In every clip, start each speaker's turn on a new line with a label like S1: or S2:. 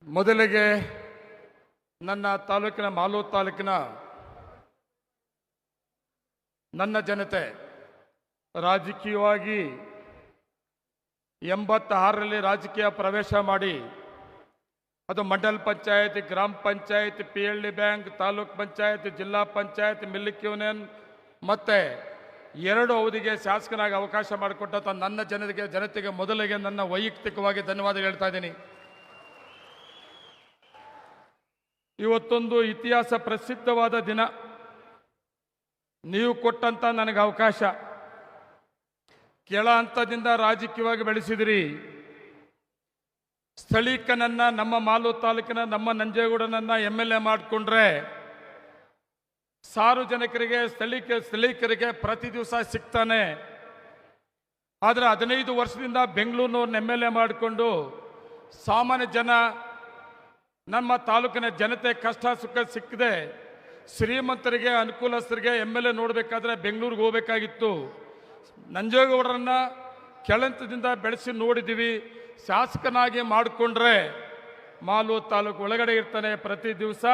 S1: ಮೊದಲಿಗೆ ನನ್ನ ತಾಲೂಕಿನ ಮಾಲೂರು ತಾಲೂಕಿನ ನನ್ನ ಜನತೆ ರಾಜಕೀಯವಾಗಿ 86ರಲ್ಲಿ ರಾಜಕೀಯ ಪ್ರವೇಶ ಮಾಡಿ ಅದು ಮಂಡಲ್ ಪಂಚಾಯತ್, ಗ್ರಾಮ ಪಂಚಾಯತ್, PLD ಬ್ಯಾಂಕ್, ತಾಲೂಕ್ ಪಂಚಾಯತ್, ಜಿಲ್ಲಾ ಪಂಚಾಯತ್, ಮಿಲ್ಕ್ ಯೂನಿಯನ್ ಮತ್ತೆ 2 ಅವಧಿಗೆ ಶಾಸಕನಾಗಿ ಅವಕಾಶ ಮಾಡಿಕೊಟ್ಟಂಥ ನನ್ನ ಜನತೆಗೆ ಮೊದಲಿಗೆ ನನ್ನ ವೈಯಕ್ತಿಕವಾಗಿ ಧನ್ಯವಾದ ಹೇಳ್ತಾ ಇದ್ದೀನಿ. ಇವತ್ತೊಂದು ಇತಿಹಾಸ ಪ್ರಸಿದ್ಧವಾದ ದಿನ. ನೀವು ಕೊಟ್ಟಂತ ನನಗೆ ಅವಕಾಶ. ಕೆಳ ಹಂತದಿಂದ ರಾಜಕೀಯವಾಗಿ ಬೆಳೆಸಿದಿರಿ. ಸ್ಥಳೀಕನನ್ನ, ನಮ್ಮ ಮಾಲೂರು ತಾಲೂಕಿನ ನಮ್ಮ ನಂಜೇಗೌಡನನ್ನ MLA ಮಾಡಿಕೊಂಡ್ರೆ ಸಾರ್ವಜನಿಕರಿಗೆ ಸ್ಥಳೀಕರಿಗೆ ಪ್ರತಿ ದಿವಸ ಸಿಗ್ತಾನೆ. ಆದರೆ 15 ವರ್ಷದಿಂದ ಬೆಂಗಳೂರಿನವ್ರನ್ನ MLA ಮಾಡಿಕೊಂಡು ಸಾಮಾನ್ಯ ಜನ, ನಮ್ಮ ತಾಲೂಕಿನ ಜನತೆ ಕಷ್ಟ ಸುಖ ಸಿಕ್ಕದೆ ಶ್ರೀಮಂತರಿಗೆ, ಅನುಕೂಲಸ್ಥರಿಗೆ MLA ನೋಡಬೇಕಾದ್ರೆ ಬೆಂಗಳೂರಿಗೆ ಹೋಗಬೇಕಾಗಿತ್ತು. ನಂಜೇಗೌಡರನ್ನ ಕೆಳಂತದಿಂದ ಬೆಳೆಸಿ ನೋಡಿದ್ದೀವಿ. ಶಾಸಕನಾಗಿ ಮಾಡಿಕೊಂಡ್ರೆ ಮಾಲೂರು ತಾಲೂಕು ಒಳಗಡೆ ಇರ್ತಾನೆ. ಪ್ರತಿ ದಿವಸ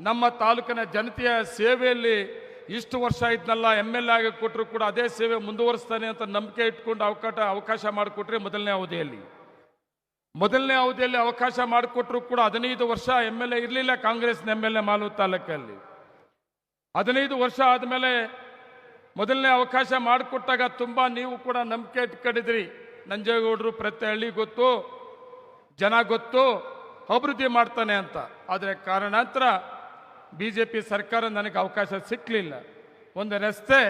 S1: ನಮ್ಮ ತಾಲೂಕಿನ ಜನತೆಯ ಸೇವೆಯಲ್ಲಿ ಇಷ್ಟು ವರ್ಷ ಇದ್ನಲ್ಲ, MLA ಆಗಿ ಕೊಟ್ಟರು ಕೂಡ ಅದೇ ಸೇವೆ ಮುಂದುವರಿಸ್ತಾನೆ ಅಂತ ನಂಬಿಕೆ ಇಟ್ಕೊಂಡು ಅವಕಾಶ ಮಾಡಿಕೊಟ್ರೆ ಮೊದಲನೇ ಅವಧಿಯಲ್ಲಿ ಅವಕಾಶ ಮಾಡಿಕೊಟ್ರು ಕೂಡ 15 ವರ್ಷ MLA ಇರಲಿಲ್ಲ. ಕಾಂಗ್ರೆಸ್ನ MLA ಮಾಲೂರು ತಾಲೂಕಲ್ಲಿ 15 ವರ್ಷ ಆದಮೇಲೆ ಮೊದಲನೇ ಅವಕಾಶ ಮಾಡಿಕೊಟ್ಟಾಗ ತುಂಬ ನೀವು ಕೂಡ ನಂಬಿಕೆ ಇಟ್ಕೊಂಡಿದ್ರಿ. ನಂಜೇಗೌಡರು ಪ್ರತಿ ಹಳ್ಳಿ ಗೊತ್ತು, ಜನ ಗೊತ್ತು, ಅಭಿವೃದ್ಧಿ ಮಾಡ್ತಾನೆ ಅಂತ. ಆದರೆ ಕಾರಣಾಂತರ BJP ಸರ್ಕಾರ ನನಗೆ ಅವಕಾಶ ಸಿಕ್ಕಲಿಲ್ಲ. ಒಂದು ರಸ್ತೆ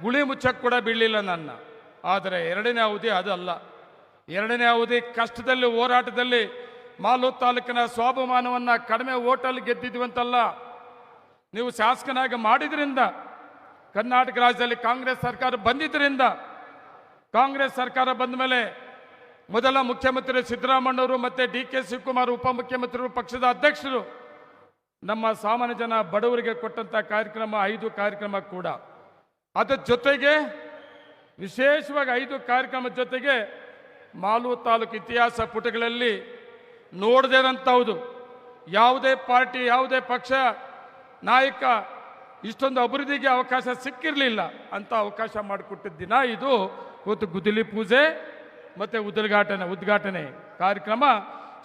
S1: ಗುಳಿ ಮುಚ್ಚಕ್ಕೆ ಕೂಡ ಬೀಳಲಿಲ್ಲ ನನ್ನ. ಆದರೆ 2ನೇ ಅವಧಿ ಅದು ಅಲ್ಲ. 2ನೇ ಅವಧಿ ಕಷ್ಟದಲ್ಲಿ, ಹೋರಾಟದಲ್ಲಿ ಮಾಲೂರು ತಾಲೂಕಿನ ಸ್ವಾಭಿಮಾನವನ್ನು ಕಡಿಮೆ ಓಟಲ್ಲಿ ಗೆದ್ದಿದ್ವಂತಲ್ಲ, ನೀವು ಶಾಸಕನಾಗಿ ಮಾಡಿದ್ರಿಂದ, ಕರ್ನಾಟಕ ರಾಜ್ಯದಲ್ಲಿ ಕಾಂಗ್ರೆಸ್ ಸರ್ಕಾರ ಬಂದಿದ್ದರಿಂದ, ಕಾಂಗ್ರೆಸ್ ಸರ್ಕಾರ ಬಂದ ಮೇಲೆ ಮೊದಲ ಮುಖ್ಯಮಂತ್ರಿ ಸಿದ್ದರಾಮಣ್ಣವರು ಮತ್ತು DK ಶಿವಕುಮಾರ್ ಉಪಮುಖ್ಯಮಂತ್ರಿಗಳು, ಪಕ್ಷದ ಅಧ್ಯಕ್ಷರು ನಮ್ಮ ಸಾಮಾನ್ಯ ಜನ ಬಡವರಿಗೆ ಕೊಟ್ಟಂಥ ಕಾರ್ಯಕ್ರಮ 5 ಕಾರ್ಯಕ್ರಮ ಕೂಡ. ಅದರ ಜೊತೆಗೆ ವಿಶೇಷವಾಗಿ 5 ಕಾರ್ಯಕ್ರಮದ ಜೊತೆಗೆ ಮಾಲೂರು ತಾಲೂಕು ಇತಿಹಾಸ ಪುಟಗಳಲ್ಲಿ ನೋಡದೇ ಇರೋಂಥದ್ದು ಯಾವುದೇ ಪಾರ್ಟಿ, ಯಾವುದೇ ಪಕ್ಷ ನಾಯಕ ಇಷ್ಟೊಂದು ಅಭಿವೃದ್ಧಿಗೆ ಅವಕಾಶ ಸಿಕ್ಕಿರಲಿಲ್ಲ ಅಂತ ಅವಕಾಶ ಮಾಡಿಕೊಟ್ಟಿದ್ದ ದಿನ ಇದು. ಇವತ್ತು ಗುದ್ದಲಿ ಪೂಜೆ ಮತ್ತು ಉದ್ಘಾಟನೆ ಕಾರ್ಯಕ್ರಮ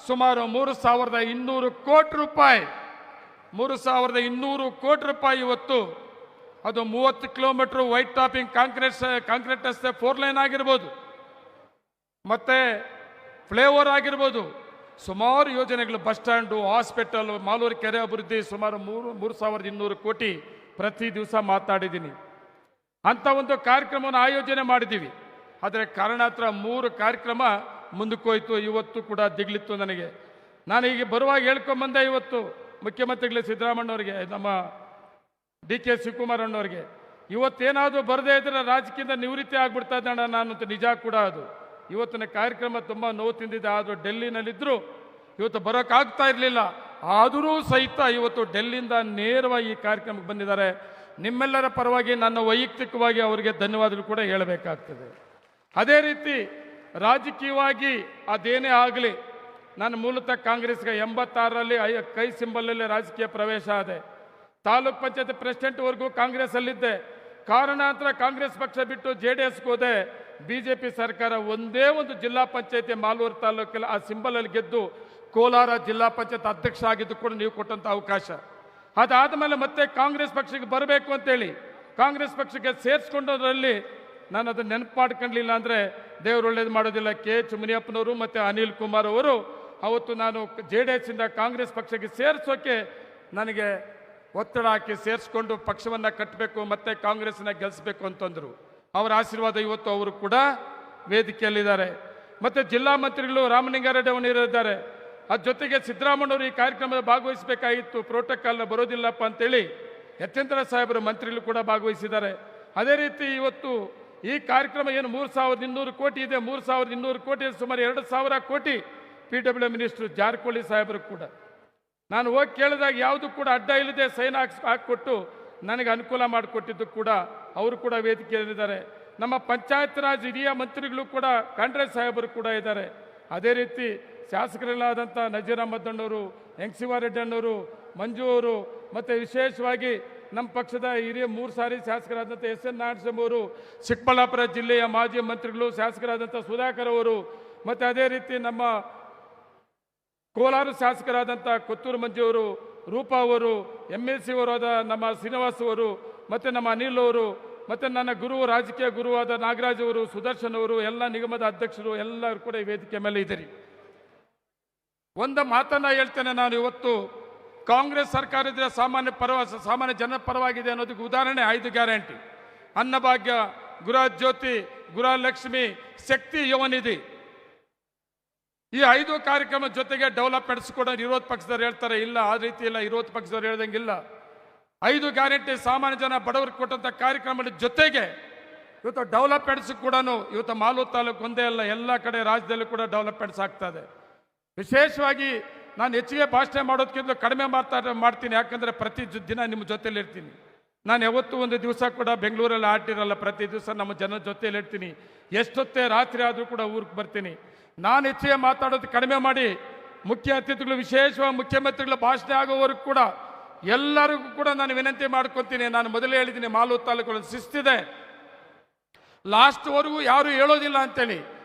S1: ಸುಮಾರು 3,200 ಕೋಟಿ ರೂಪಾಯಿ, 3,200 ಕೋಟಿ ರೂಪಾಯಿ ಇವತ್ತು. ಅದು 30 ಕಿಲೋಮೀಟರ್ ವೈಟ್ ಟಾಪಿಂಗ್ ಕಾಂಕ್ರೀಟ್ ರಸ್ತೆ 4 ಲೈನ್ ಆಗಿರ್ಬೋದು, ಮತ್ತೆ ಫ್ಲೈಓವರ್ ಆಗಿರ್ಬೋದು, ಸುಮಾರು ಯೋಜನೆಗಳು, ಬಸ್ ಸ್ಟ್ಯಾಂಡು, ಹಾಸ್ಪಿಟಲ್, ಮಾಲೂರು ಕೆರೆ ಅಭಿವೃದ್ಧಿ ಸುಮಾರು 3,200 ಕೋಟಿ ಪ್ರತಿ ದಿವಸ ಮಾತಾಡಿದ್ದೀನಿ. ಅಂಥ ಒಂದು ಕಾರ್ಯಕ್ರಮವನ್ನು ಆಯೋಜನೆ ಮಾಡಿದ್ದೀವಿ. ಆದರೆ ಕಾರಣಾಂತರ 3 ಕಾರ್ಯಕ್ರಮ ಮುಂದಕ್ಕೆ ಹೋಯ್ತು. ಇವತ್ತು ಕೂಡ ದಿಗ್ಲಿತ್ತು ನನಗೆ. ನಾನು ಈಗ ಬರುವಾಗ ಹೇಳ್ಕೊಂಬಂದೆ, ಇವತ್ತು ಮುಖ್ಯಮಂತ್ರಿಗಳು ಸಿದ್ದರಾಮಣ್ಣವ್ರಿಗೆ, ನಮ್ಮ DK ಶಿವಕುಮಾರ್ ಅಣ್ಣವ್ರಿಗೆ, ಇವತ್ತೇನಾದರೂ ಬರದೇ ಇದ್ರೆ ರಾಜಕೀಯದಿಂದ ನಿವೃತ್ತಿ ಆಗ್ಬಿಡ್ತಾ ಇದ್ದಾಣ ನಾನು. ನಿಜ ಕೂಡ ಅದು. ಇವತ್ತಿನ ಕಾರ್ಯಕ್ರಮ ತುಂಬ ನೋವು ತಿಂದಿದೆ. ಆದರೂ ಡೆಲ್ಲಿನಲ್ಲಿದ್ದರು, ಇವತ್ತು ಬರೋಕ್ಕಾಗ್ತಾ ಇರಲಿಲ್ಲ. ಆದರೂ ಸಹಿತ ಇವತ್ತು ಡೆಲ್ಲಿಯಿಂದ ನೇರವಾಗಿ ಈ ಕಾರ್ಯಕ್ರಮಕ್ಕೆ ಬಂದಿದ್ದಾರೆ. ನಿಮ್ಮೆಲ್ಲರ ಪರವಾಗಿ ನನ್ನ ವೈಯಕ್ತಿಕವಾಗಿ ಅವರಿಗೆ ಧನ್ಯವಾದಗಳು ಕೂಡ ಹೇಳಬೇಕಾಗ್ತದೆ. ಅದೇ ರೀತಿ ರಾಜಕೀಯವಾಗಿ ಅದೇನೇ ಆಗಲಿ, ನಾನು ಮೂಲತಃ ಕಾಂಗ್ರೆಸ್ಗೆ 86ರಲ್ಲಿ ಕೈ ಸಿಂಬಲಲ್ಲಿ ರಾಜಕೀಯ ಪ್ರವೇಶ ಆದೆ. ತಾಲೂಕ್ ಪಂಚಾಯತ್ ಪ್ರೆಸಿಡೆಂಟ್ವರೆಗೂ ಕಾಂಗ್ರೆಸ್ಸಲ್ಲಿದ್ದೆ. ಕಾರಣಾಂತರ ಕಾಂಗ್ರೆಸ್ ಪಕ್ಷ ಬಿಟ್ಟು JDSಗೆ ಹೋದೆ. BJP ಸರ್ಕಾರ ಒಂದೇ ಒಂದು ಜಿಲ್ಲಾ ಪಂಚಾಯತಿ ಮಾಲೂರು ತಾಲೂಕಲ್ಲಿ ಆ ಸಿಂಬಲಲ್ಲಿ ಗೆದ್ದು ಕೋಲಾರ ಜಿಲ್ಲಾ ಪಂಚಾಯತ್ ಅಧ್ಯಕ್ಷ ಆಗಿದ್ದು ಕೂಡ ನೀವು ಕೊಟ್ಟಂಥ ಅವಕಾಶ. ಅದಾದ ಮೇಲೆ ಮತ್ತೆ ಕಾಂಗ್ರೆಸ್ ಪಕ್ಷಕ್ಕೆ ಬರಬೇಕು ಅಂತೇಳಿ ಕಾಂಗ್ರೆಸ್ ಪಕ್ಷಕ್ಕೆ ಸೇರಿಸ್ಕೊಂಡೋದ್ರಲ್ಲಿ ನಾನು ಅದನ್ನು ನೆನಪು ಮಾಡ್ಕೊಳ್ಳಲಿಲ್ಲ ಅಂದರೆ ದೇವರು ಒಳ್ಳೇದು ಮಾಡೋದಿಲ್ಲ. KH ಮುನಿಯಪ್ಪನವರು ಮತ್ತು ಅನಿಲ್ ಕುಮಾರ್ ಅವರು ಅವತ್ತು ನಾನು JDSಯಿಂದ ಕಾಂಗ್ರೆಸ್ ಪಕ್ಷಕ್ಕೆ ಸೇರಿಸೋಕೆ ನನಗೆ ಒತ್ತಡ ಹಾಕಿ ಸೇರಿಸ್ಕೊಂಡು ಪಕ್ಷವನ್ನು ಕಟ್ಟಬೇಕು ಮತ್ತು ಕಾಂಗ್ರೆಸ್ನ ಗೆಲ್ಲಿಸಬೇಕು ಅಂತಂದರು. ಅವರ ಆಶೀರ್ವಾದ ಇವತ್ತು ಅವರು ಕೂಡ ವೇದಿಕೆಯಲ್ಲಿದ್ದಾರೆ. ಮತ್ತು ಜಿಲ್ಲಾ ಮಂತ್ರಿಗಳು ರಾಮಲಿಂಗಾರೆಡ್ಡಿ ಅವರಿದ್ದಾರೆ. ಅದ್ರ ಜೊತೆಗೆ ಸಿದ್ದರಾಮಣ್ಣವರು ಈ ಕಾರ್ಯಕ್ರಮದ ಭಾಗವಹಿಸಬೇಕಾಗಿತ್ತು, ಪ್ರೋಟೋಕಾಲ್ನ ಬರೋದಿಲ್ಲಪ್ಪ ಅಂತೇಳಿ ಯತೀಂದ್ರ ಸಾಹೇಬರು ಮಂತ್ರಿಗಳು ಕೂಡ ಭಾಗವಹಿಸಿದ್ದಾರೆ. ಅದೇ ರೀತಿ ಇವತ್ತು ಈ ಕಾರ್ಯಕ್ರಮ ಏನು 3,200 ಕೋಟಿ ಇದೆ, 3,200 ಕೋಟಿ ಸುಮಾರು 2,000 ಕೋಟಿ PW ಮಿನಿಸ್ಟ್ರು ಜಾರಕಿಹೊಳಿ ಸಾಹೇಬರು ಕೂಡ ನಾನು ಹೋಗಿ ಕೇಳಿದಾಗ ಯಾವುದು ಕೂಡ ಅಡ್ಡ ಇಲ್ಲದೆ ಸೈನ್ ಹಾಕಿಕೊಟ್ಟು ನನಗೆ ಅನುಕೂಲ ಮಾಡಿಕೊಟ್ಟಿದ್ದು ಕೂಡ ಅವರು ಕೂಡ ವೇದಿಕೆಯಲ್ಲಿದ್ದಾರೆ. ನಮ್ಮ ಪಂಚಾಯತ್ ರಾಜ್ ಹಿರಿಯ ಮಂತ್ರಿಗಳು ಕೂಡ ಖಂಡ್ರೆ ಸಾಹೇಬರು ಕೂಡ ಇದ್ದಾರೆ. ಅದೇ ರೀತಿ ಶಾಸಕರಲ್ಲಾದಂಥ ನಜೀರ್ ಅಹಮದ್ ಅಣ್ಣವರು, ಹೆಂಗಸಿವಾರೆಡ್ಡಿ ಅಣ್ಣವರು, ಮಂಜು ಅವರು, ಮತ್ತು ವಿಶೇಷವಾಗಿ ನಮ್ಮ ಪಕ್ಷದ ಹಿರಿಯ 3 ಸಾರಿ ಶಾಸಕರಾದಂಥ ಎಸ್.ಎನ್. ನಾರಾಯಣಸ್ವಾಮಿ ಅವರು, ಚಿಕ್ಕಬಳ್ಳಾಪುರ ಜಿಲ್ಲೆಯ ಮಾಜಿ ಮಂತ್ರಿಗಳು ಶಾಸಕರಾದಂಥ ಸುಧಾಕರ್ ಅವರು, ಮತ್ತು ಅದೇ ರೀತಿ ನಮ್ಮ ಕೋಲಾರ ಶಾಸಕರಾದಂಥ ಕೊತ್ತೂರು ಮಂಜು ಅವರು, ರೂಪಾ ಅವರು, MLC ಅವರಾದ ನಮ್ಮ ಶ್ರೀನಿವಾಸ್ ಅವರು, ಮತ್ತು ನಮ್ಮ ಅನಿಲ್ ಅವರು, ಮತ್ತು ನನ್ನ ಗುರು ರಾಜಕೀಯ ಗುರುವಾದ ನಾಗರಾಜ್ ಅವರು, ಸುದರ್ಶನ್ ಅವರು, ಎಲ್ಲ ನಿಗಮದ ಅಧ್ಯಕ್ಷರು ಎಲ್ಲರೂ ಕೂಡ ಈ ವೇದಿಕೆ ಮೇಲೆ ಇದ್ದೀರಿ. ಒಂದು ಮಾತನ್ನ ಹೇಳ್ತೇನೆ ನಾನು, ಇವತ್ತು ಕಾಂಗ್ರೆಸ್ ಸರ್ಕಾರ ಇದ್ರೆ ಸಾಮಾನ್ಯ ಜನರ ಪರವಾಗಿದೆ ಅನ್ನೋದಕ್ಕೆ ಉದಾಹರಣೆ 5 ಗ್ಯಾರಂಟಿ: ಅನ್ನಭಾಗ್ಯ, ಗೃಹ ಜ್ಯೋತಿ, ಗೃಹಲಕ್ಷ್ಮಿ, ಶಕ್ತಿ ಯುವನಿಧಿ. ಈ 5 ಕಾರ್ಯಕ್ರಮ ಜೊತೆಗೆ ಡೆವಲಪ್ಮೆಂಟ್ಸ್ ಕೂಡ ವಿರೋಧ ಪಕ್ಷದವ್ರು ಹೇಳ್ತಾರೆ, ಇಲ್ಲ ಆ ರೀತಿ ಇಲ್ಲ, ವಿರೋಧ ಪಕ್ಷದವ್ರು ಹೇಳ್ದಂಗಿಲ್ಲ. 5 ಗ್ಯಾರಂಟಿ ಸಾಮಾನ್ಯ ಜನ ಬಡವರಿಗೆ ಕೊಟ್ಟಂಥ ಕಾರ್ಯಕ್ರಮದ ಜೊತೆಗೆ ಇವತ್ತು ಡೆವಲಪ್ಮೆಂಟ್ಸ್ ಕೂಡ ಇವತ್ತು ಮಾಲೂರು ತಾಲೂಕು ಒಂದೇ ಅಲ್ಲ, ಎಲ್ಲ ಕಡೆ ರಾಜ್ಯದಲ್ಲೂ ಕೂಡ ಡೆವಲಪ್ಮೆಂಟ್ಸ್ ಆಗ್ತದೆ. ವಿಶೇಷವಾಗಿ ನಾನು ಹೆಚ್ಚಿಗೆ ಭಾಷಣ ಮಾಡೋದಕ್ಕಿಂತ ಕಡಿಮೆ ಮಾಡ್ತೀನಿ, ಯಾಕಂದರೆ ಪ್ರತಿ ದಿನ ನಿಮ್ಮ ಜೊತೆಯಲ್ಲಿ ಇರ್ತೀನಿ. ನಾನು ಯಾವತ್ತೂ ಒಂದು ದಿವಸ ಕೂಡ ಬೆಂಗಳೂರಲ್ಲಿ ಆಟಿರಲ್ಲ, ಪ್ರತಿ ದಿವಸ ನಮ್ಮ ಜನರ ಜೊತೆಯಲ್ಲಿ ಇರ್ತೀನಿ. ಎಷ್ಟೊತ್ತೇ ರಾತ್ರಿ ಆದರೂ ಕೂಡ ಊರಿಗೆ ಬರ್ತೀನಿ. ನಾನು ಹೆಚ್ಚಿಗೆ ಮಾತಾಡೋದು ಕಡಿಮೆ ಮಾಡಿ, ಮುಖ್ಯ ಅತಿಥಿಗಳು ವಿಶೇಷವಾಗಿ ಮುಖ್ಯಮಂತ್ರಿಗಳ ಭಾಷಣ ಆಗೋವರೆಗೂ ಕೂಡ ಎಲ್ಲರಿಗೂ ಕೂಡ ನಾನು ವಿನಂತಿ ಮಾಡ್ಕೊತೀನಿ. ನಾನು ಮೊದಲೇ ಹೇಳಿದ್ದೀನಿ, ಮಾಲೂರು ತಾಲೂಕು ಶಿಸ್ತಿದೆ, ಲಾಸ್ಟ್ವರೆಗೂ ಯಾರು ಹೇಳೋದಿಲ್ಲ ಅಂತೇಳಿ.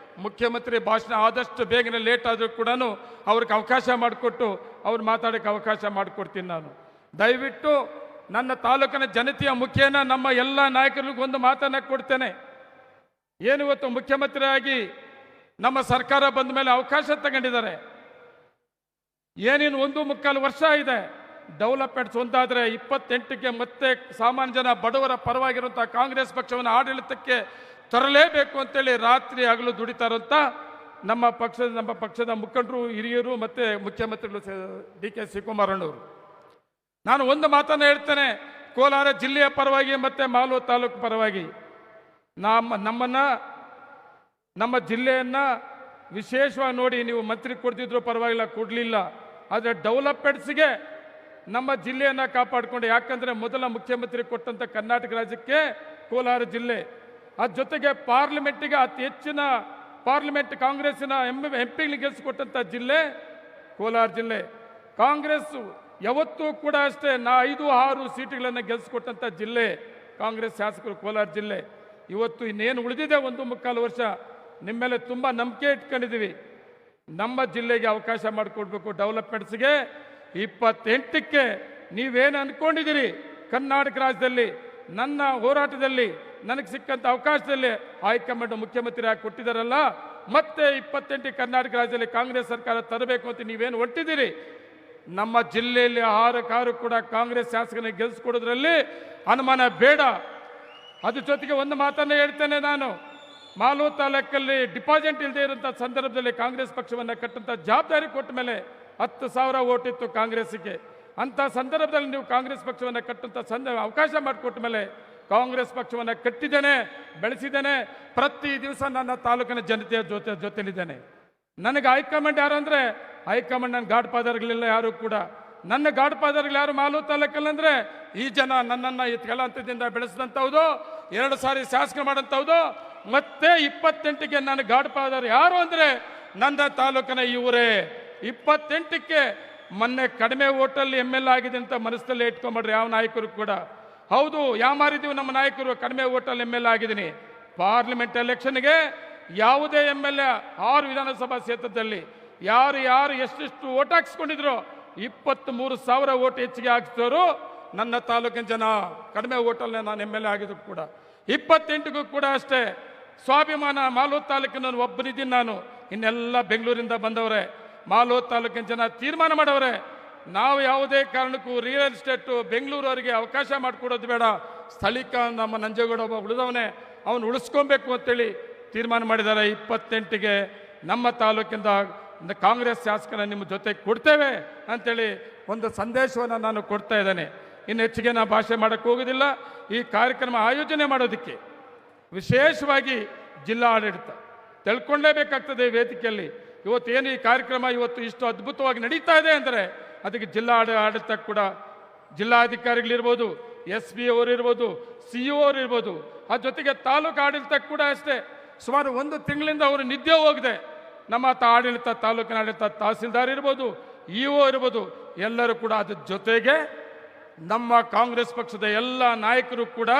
S1: ಮುಖ್ಯಮಂತ್ರಿ ಭಾಷಣ ಆದಷ್ಟು ಬೇಗನೆ ಲೇಟ್ ಆದರೂ ಕೂಡ ಅವ್ರಿಗೆ ಅವಕಾಶ ಮಾಡಿಕೊಟ್ಟು ಅವ್ರು ಮಾತಾಡೋಕ್ಕೆ ಅವಕಾಶ ಮಾಡಿಕೊಡ್ತೀನಿ. ನಾನು ದಯವಿಟ್ಟು ನನ್ನ ತಾಲೂಕಿನ ಜನತೆಯ ಮುಖೇನ ನಮ್ಮ ಎಲ್ಲ ನಾಯಕರಿಗೂ ಒಂದು ಮಾತನ್ನು ಕೊಡ್ತೇನೆ. ಏನು ಇವತ್ತು ಮುಖ್ಯಮಂತ್ರಿಯಾಗಿ ನಮ್ಮ ಸರ್ಕಾರ ಬಂದ ಮೇಲೆ ಅವಕಾಶ ತಗೊಂಡಿದ್ದಾರೆ, ಏನೇನು 1.25 ವರ್ಷ ಇದೆ. ಡೆವಲಪ್ಮೆಂಟ್ಸ್ ಒಂದಾದರೆ 28ಕ್ಕೆ ಮತ್ತೆ ಸಾಮಾನ್ಯ ಜನ ಬಡವರ ಪರವಾಗಿರುವಂಥ ಕಾಂಗ್ರೆಸ್ ಪಕ್ಷವನ್ನು ಆಡಳಿತಕ್ಕೆ ತರಲೇಬೇಕು ಅಂತೇಳಿ ರಾತ್ರಿ ಹಗಲು ದುಡಿತಾರಂತ ನಮ್ಮ ಪಕ್ಷದ ಮುಖಂಡರು, ಹಿರಿಯರು, ಮತ್ತು ಮುಖ್ಯಮಂತ್ರಿಗಳು DK ಶಿವಕುಮಾರ್ ಅಣ್ಣವರು. ನಾನು ಒಂದು ಮಾತನ್ನು ಹೇಳ್ತೇನೆ, ಕೋಲಾರ ಜಿಲ್ಲೆಯ ಪರವಾಗಿ ಮತ್ತು ಮಾಲೂರು ತಾಲೂಕು ಪರವಾಗಿ ನಮ್ಮ ಜಿಲ್ಲೆಯನ್ನು ವಿಶೇಷವಾಗಿ ನೋಡಿ. ನೀವು ಮಂತ್ರಿ ಕೊಡ್ತಿದ್ರು ಪರವಾಗಿಲ್ಲ, ಕೊಡಲಿಲ್ಲ, ಆದರೆ ಡೆವಲಪ್ಮೆಂಟ್ಸ್ಗೆ ನಮ್ಮ ಜಿಲ್ಲೆಯನ್ನು ಕಾಪಾಡಿಕೊಂಡು, ಯಾಕಂದರೆ ಮೊದಲ ಮುಖ್ಯಮಂತ್ರಿ ಕೊಟ್ಟಂಥ ಕರ್ನಾಟಕ ರಾಜ್ಯಕ್ಕೆ ಕೋಲಾರ ಜಿಲ್ಲೆ, ಅದ್ರ ಜೊತೆಗೆ ಪಾರ್ಲಿಮೆಂಟಿಗೆ ಅತಿ ಹೆಚ್ಚಿನ ಪಾರ್ಲಿಮೆಂಟ್ ಕಾಂಗ್ರೆಸ್ಸಿನ MP ಗೆಲ್ಲಿಸಿಕೊಟ್ಟಂಥ ಜಿಲ್ಲೆ ಕೋಲಾರ ಜಿಲ್ಲೆ. ಕಾಂಗ್ರೆಸ್ ಯಾವತ್ತೂ ಕೂಡ ಅಷ್ಟೇ 5-6 ಸೀಟುಗಳನ್ನು ಗೆಲ್ಲಿಸಿಕೊಟ್ಟಂಥ ಜಿಲ್ಲೆ ಕಾಂಗ್ರೆಸ್ ಶಾಸಕರು ಕೋಲಾರ ಜಿಲ್ಲೆ. ಇವತ್ತು ಇನ್ನೇನು ಉಳಿದಿದೆ 1.25 ವರ್ಷ, ನಿಮ್ಮ ಮೇಲೆ ತುಂಬ ನಂಬಿಕೆ ಇಟ್ಕೊಂಡಿದ್ದೀವಿ. ನಮ್ಮ ಜಿಲ್ಲೆಗೆ ಅವಕಾಶ ಮಾಡಿಕೊಡ್ಬೇಕು. ಡೆವಲಪ್ಮೆಂಟ್ಸ್ಗೆ 28ಕ್ಕೆ ನೀವೇನು ಅಂದ್ಕೊಂಡಿದ್ದೀರಿ, ಕರ್ನಾಟಕ ರಾಜ್ಯದಲ್ಲಿ ನನ್ನ ಹೋರಾಟದಲ್ಲಿ ನನಗೆ ಸಿಕ್ಕಂಥ ಅವಕಾಶದಲ್ಲಿ ಹೈಕಮಾಂಡ್ ಮುಖ್ಯಮಂತ್ರಿ ಆಗಿ ಕೊಟ್ಟಿದ್ದಾರಲ್ಲ, ಮತ್ತೆ 28 ಕರ್ನಾಟಕ ರಾಜ್ಯದಲ್ಲಿ ಕಾಂಗ್ರೆಸ್ ಸರ್ಕಾರ ತರಬೇಕು ಅಂತ ನೀವೇನು ಹೊರಟಿದ್ದೀರಿ. ನಮ್ಮ ಜಿಲ್ಲೆಯಲ್ಲಿ 6 ಕೂಡ ಕಾಂಗ್ರೆಸ್ ಶಾಸಕನಿಗೆ ಗೆಲ್ಲಿಸ್ಕೊಡೋದ್ರಲ್ಲಿ ಅನುಮಾನ ಬೇಡ. ಅದ್ರ ಜೊತೆಗೆ ಒಂದು ಮಾತನ್ನು ಹೇಳ್ತೇನೆ ನಾನು, ಮಾಲೂರು ತಾಲೂಕಲ್ಲಿ ಡಿಪಾಸಿಟ್ ಇಲ್ಲದೆ ಇರುವಂಥ ಸಂದರ್ಭದಲ್ಲಿ ಕಾಂಗ್ರೆಸ್ ಪಕ್ಷವನ್ನು ಕಟ್ಟಂಥ ಜವಾಬ್ದಾರಿ ಕೊಟ್ಟ ಮೇಲೆ 10,000 ಓಟ್ ಇತ್ತು ಕಾಂಗ್ರೆಸ್ಸಿಗೆ. ಅಂಥ ಸಂದರ್ಭದಲ್ಲಿ ನೀವು ಕಾಂಗ್ರೆಸ್ ಪಕ್ಷವನ್ನು ಕಟ್ಟಂಥ ಅವಕಾಶ ಮಾಡಿಕೊಟ್ಟ ಮೇಲೆ ಕಾಂಗ್ರೆಸ್ ಪಕ್ಷವನ್ನು ಕಟ್ಟಿದ್ದೇನೆ, ಬೆಳೆಸಿದ್ದೇನೆ. ಪ್ರತಿ ದಿವಸ ನನ್ನ ತಾಲೂಕಿನ ಜನತೆಯ ಜೊತೆಲಿದ್ದೇನೆ. ನನಗೆ ಹೈಕಮಾಂಡ್ ಯಾರು ಅಂದರೆ, ಹೈಕಮಾಂಡ್ ನನ್ನ ಗಾಡ್ ಫಾದರ್ಗಳಿಲ್ಲ ಯಾರು ಕೂಡ. ನನ್ನ ಗಾಡ್ ಫಾದರ್ಗಳು ಯಾರು ಮಾಲೂರು ತಾಲೂಕಲ್ಲಂದರೆ ಈ ಜನ ನನ್ನನ್ನು ಈ ಕೆಳಹಂತದಿಂದ ಬೆಳೆಸಿದಂಥವ್ದು, 2 ಸಾರಿ ಶಾಸಕ ಮಾಡೋಂಥವ್ದು, ಮತ್ತೆ 28ಕ್ಕೆ ನನ್ನ ಗಾಡ್ ಫಾದರ್ ಯಾರು ಅಂದರೆ ನನ್ನ ತಾಲೂಕಿನ ಇವರೇ. 28ಕ್ಕೆ ಮೊನ್ನೆ ಕಡಿಮೆ ಓಟಲ್ಲಿ ML ಆಗಿದೆ ಅಂತ ಮನಸ್ಸಲ್ಲೇ ಇಟ್ಕೊಂಡ್ಬಿಡ್ರಿ ಯಾವ ನಾಯಕರು ಕೂಡ. ಹೌದು, ಯಾಮಾರಿದ್ದೀವಿ ನಮ್ಮ ನಾಯಕರು, ಕಡಿಮೆ ಓಟಲ್ಲಿ ML ಆಗಿದ್ದೀನಿ. ಪಾರ್ಲಿಮೆಂಟ್ ಎಲೆಕ್ಷನ್ಗೆ ಯಾವುದೇ ML 6 ವಿಧಾನಸಭಾ ಕ್ಷೇತ್ರದಲ್ಲಿ ಯಾರು ಎಷ್ಟೆಷ್ಟು ಓಟ್ ಹಾಕ್ಸ್ಕೊಂಡಿದ್ರು 23,000 ಓಟ್ ಹೆಚ್ಚಿಗೆ ಹಾಕ್ಸಿದವರು ನನ್ನ ತಾಲೂಕಿನ ಜನ. ಕಡಿಮೆ ಓಟಲ್ಲೇ ನಾನು ML ಆಗಿದ್ರು ಕೂಡ. 28ಗೂ ಕೂಡ ಅಷ್ಟೇ ಸ್ವಾಭಿಮಾನ. ಮಾಲೂರು ತಾಲೂಕಿನ ಒಬ್ಬನಿದ್ದೀನಿ ನಾನು, ಇನ್ನೆಲ್ಲ ಬೆಂಗಳೂರಿಂದ ಬಂದವರೇ. ಮಾಲೂರು ತಾಲೂಕಿನ ಜನ ತೀರ್ಮಾನ ಮಾಡವ್ರೆ, ನಾವು ಯಾವುದೇ ಕಾರಣಕ್ಕೂ ರಿಯಲ್ ಎಸ್ಟೇಟು ಬೆಂಗಳೂರವರಿಗೆ ಅವಕಾಶ ಮಾಡಿಕೊಡೋದು ಬೇಡ, ಸ್ಥಳೀಕ ನಮ್ಮ ನಂಜೇಗೌಡ ಒಬ್ಬ ಉಳಿದವನೇ, ಅವನು ಉಳಿಸ್ಕೊಬೇಕು ಅಂತೇಳಿ ತೀರ್ಮಾನ ಮಾಡಿದ್ದಾರೆ. 28ಗೆ ನಮ್ಮ ತಾಲೂಕಿಂದ ಕಾಂಗ್ರೆಸ್ ಶಾಸಕನ ನಿಮ್ಮ ಜೊತೆ ಕೊಡ್ತೇವೆ ಅಂತೇಳಿ ಒಂದು ಸಂದೇಶವನ್ನು ನಾನು ಕೊಡ್ತಾ ಇದ್ದೇನೆ. ಇನ್ನು ಹೆಚ್ಚಿಗೆ ನಾನು ಭಾಷೆ ಮಾಡೋಕ್ಕೆ ಹೋಗೋದಿಲ್ಲ. ಈ ಕಾರ್ಯಕ್ರಮ ಆಯೋಜನೆ ಮಾಡೋದಕ್ಕೆ ವಿಶೇಷವಾಗಿ ಜಿಲ್ಲಾ ಆಡಳಿತ ತಿಳ್ಕೊಳ್ಳೇಬೇಕಾಗ್ತದೆ. ವೇದಿಕೆಯಲ್ಲಿ ಇವತ್ತೇನು ಈ ಕಾರ್ಯಕ್ರಮ ಇವತ್ತು ಇಷ್ಟು ಅದ್ಭುತವಾಗಿ ನಡೀತಾ ಇದೆ ಅಂದರೆ ಅದಕ್ಕೆ ಜಿಲ್ಲಾ ಆಡಳಿತ ಕೂಡ, ಜಿಲ್ಲಾಧಿಕಾರಿಗಳಿರ್ಬೋದು, SP ಅವರಿರ್ಬೋದು, CO ಅವರಿರ್ಬೋದು, ಅದ್ರ ಜೊತೆಗೆ ತಾಲೂಕು ಆಡಳಿತ ಕೂಡ ಅಷ್ಟೇ. ಸುಮಾರು 1 ತಿಂಗಳಿಂದ ಅವರು ನಿದ್ದೆ ಹೋಗದೆ ನಮ್ಮ ಆಡಳಿತ ತಾಲೂಕಿನ ಆಡಳಿತ ತಹಸೀಲ್ದಾರ್ ಇರ್ಬೋದು, ಇಒ ಇರ್ಬೋದು, ಎಲ್ಲರೂ ಕೂಡ ಅದ್ರ ಜೊತೆಗೆ ನಮ್ಮ ಕಾಂಗ್ರೆಸ್ ಪಕ್ಷದ ಎಲ್ಲ ನಾಯಕರು ಕೂಡ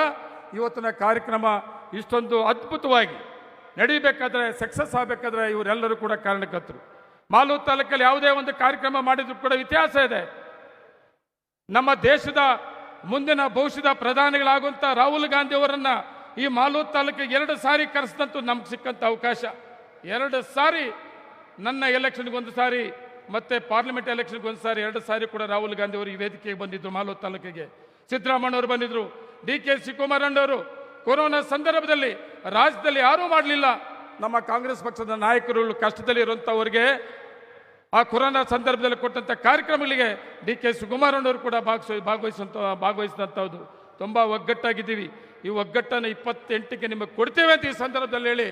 S1: ಇವತ್ತಿನ ಕಾರ್ಯಕ್ರಮ ಇಷ್ಟೊಂದು ಅದ್ಭುತವಾಗಿ ನಡೀಬೇಕಾದ್ರೆ, ಸಕ್ಸಸ್ ಆಗಬೇಕಾದ್ರೆ ಇವರೆಲ್ಲರೂ ಕೂಡ ಕಾರಣಕರ್ತರು. ಮಾಲೂರು ತಾಲೂಕಲ್ಲಿ ಯಾವುದೇ ಒಂದು ಕಾರ್ಯಕ್ರಮ ಮಾಡಿದ್ರು ಕೂಡ ಇತಿಹಾಸ ಇದೆ. ನಮ್ಮ ದೇಶದ ಮುಂದಿನ ಭವಿಷ್ಯದ ಪ್ರಧಾನಿಗಳಾಗುವಂಥ ರಾಹುಲ್ ಗಾಂಧಿ ಅವರನ್ನ ಈ ಮಾಲೂರು ತಾಲೂಕಿಗೆ 2 ಸಾರಿ ಕರೆಸಿದಂತೂ ನಮ್ಗೆ ಸಿಕ್ಕಂಥ ಅವಕಾಶ. 2 ಸಾರಿ, ನನ್ನ ಎಲೆಕ್ಷನ್ಗೊಂದು ಸಾರಿ ಮತ್ತೆ ಪಾರ್ಲಿಮೆಂಟ್ ಎಲೆಕ್ಷನ್ಗೊಂದು ಸಾರಿ, 2 ಸಾರಿ ಕೂಡ ರಾಹುಲ್ ಗಾಂಧಿ ಅವರು ಈ ವೇದಿಕೆಗೆ ಬಂದಿದ್ರು. ಮಾಲೂರು ತಾಲೂಕಿಗೆ ಸಿದ್ದರಾಮಯ್ಯವರು ಬಂದಿದ್ರು, DK ಶಿವಕುಮಾರಣ್ಣವರು. ಕೊರೋನಾ ಸಂದರ್ಭದಲ್ಲಿ ರಾಜ್ಯದಲ್ಲಿ ಯಾರೂ ಮಾಡಲಿಲ್ಲ. ನಮ್ಮ ಕಾಂಗ್ರೆಸ್ ಪಕ್ಷದ ನಾಯಕರು ಕಷ್ಟದಲ್ಲಿ ಇರುವಂಥವ್ರಿಗೆ ಆ ಕೊರೋನಾ ಸಂದರ್ಭದಲ್ಲಿ ಕೊಟ್ಟಂಥ ಕಾರ್ಯಕ್ರಮಗಳಿಗೆ DK ಶಿವಕುಮಾರಣ್ಣವರು ಕೂಡ ಭಾಗವಹಿಸಿದಂಥದ್ದು. ತುಂಬ ಒಗ್ಗಟ್ಟಾಗಿದ್ದೀವಿ. ಈ ಒಗ್ಗಟ್ಟನ್ನು 28ಕ್ಕೆ ನಿಮಗೆ ಕೊಡ್ತೇವೆ ಅಂತ ಈ ಸಂದರ್ಭದಲ್ಲಿ ಹೇಳಿ,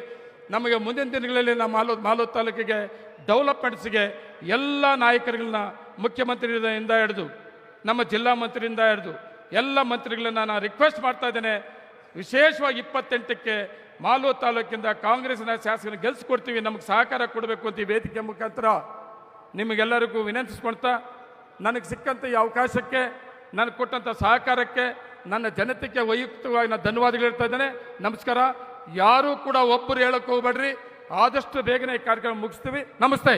S1: ನಮಗೆ ಮುಂದಿನ ದಿನಗಳಲ್ಲಿ ನಮ್ಮ ಮಾಲೂರು ತಾಲೂಕಿಗೆ ಡೆವಲಪ್ಮೆಂಟ್ಸ್ಗೆ ಎಲ್ಲ ನಾಯಕರುಗಳನ್ನ, ಮುಖ್ಯಮಂತ್ರಿಯಿಂದ ಹಿಡಿದು ನಮ್ಮ ಜಿಲ್ಲಾ ಮಂತ್ರಿಯಿಂದ ಹಿಡಿದು ಎಲ್ಲ ಮಂತ್ರಿಗಳನ್ನ ನಾನು ರಿಕ್ವೆಸ್ಟ್ ಮಾಡ್ತಾ ಇದ್ದೇನೆ. ವಿಶೇಷವಾಗಿ 28ಕ್ಕೆ ಮಾಲೂರು ತಾಲೂಕಿಂದ ಕಾಂಗ್ರೆಸ್ನ ಶಾಸಕರನ್ನು ಗೆಲ್ಲಿಸ್ಕೊಡ್ತೀವಿ, ನಮಗೆ ಸಹಕಾರ ಕೊಡಬೇಕು ಅಂತ ಈ ವೇದಿಕೆ ಮುಖಾಂತರ ನಿಮಗೆಲ್ಲರಿಗೂ ವಿನಂತಿಸ್ಕೊಳ್ತಾ, ನನಗೆ ಸಿಕ್ಕಂಥ ಈ ಅವಕಾಶಕ್ಕೆ, ನನಗೆ ಕೊಟ್ಟಂಥ ಸಹಕಾರಕ್ಕೆ ನನ್ನ ಜನತೆಗೆ ವೈಯಕ್ತಿಕವಾಗಿ ನಾನು ಧನ್ಯವಾದಗಳು ಹೇಳ್ತಾ ಇದ್ದೇನೆ. ನಮಸ್ಕಾರ. ಯಾರೂ ಕೂಡ ಒಬ್ಬರು ಹೇಳಕ್ಕೆ ಹೋಗ್ಬೇಡ್ರಿ. ಆದಷ್ಟು ಬೇಗನೆ ಈ ಕಾರ್ಯಕ್ರಮ ಮುಗಿಸ್ತೀವಿ. ನಮಸ್ತೆ.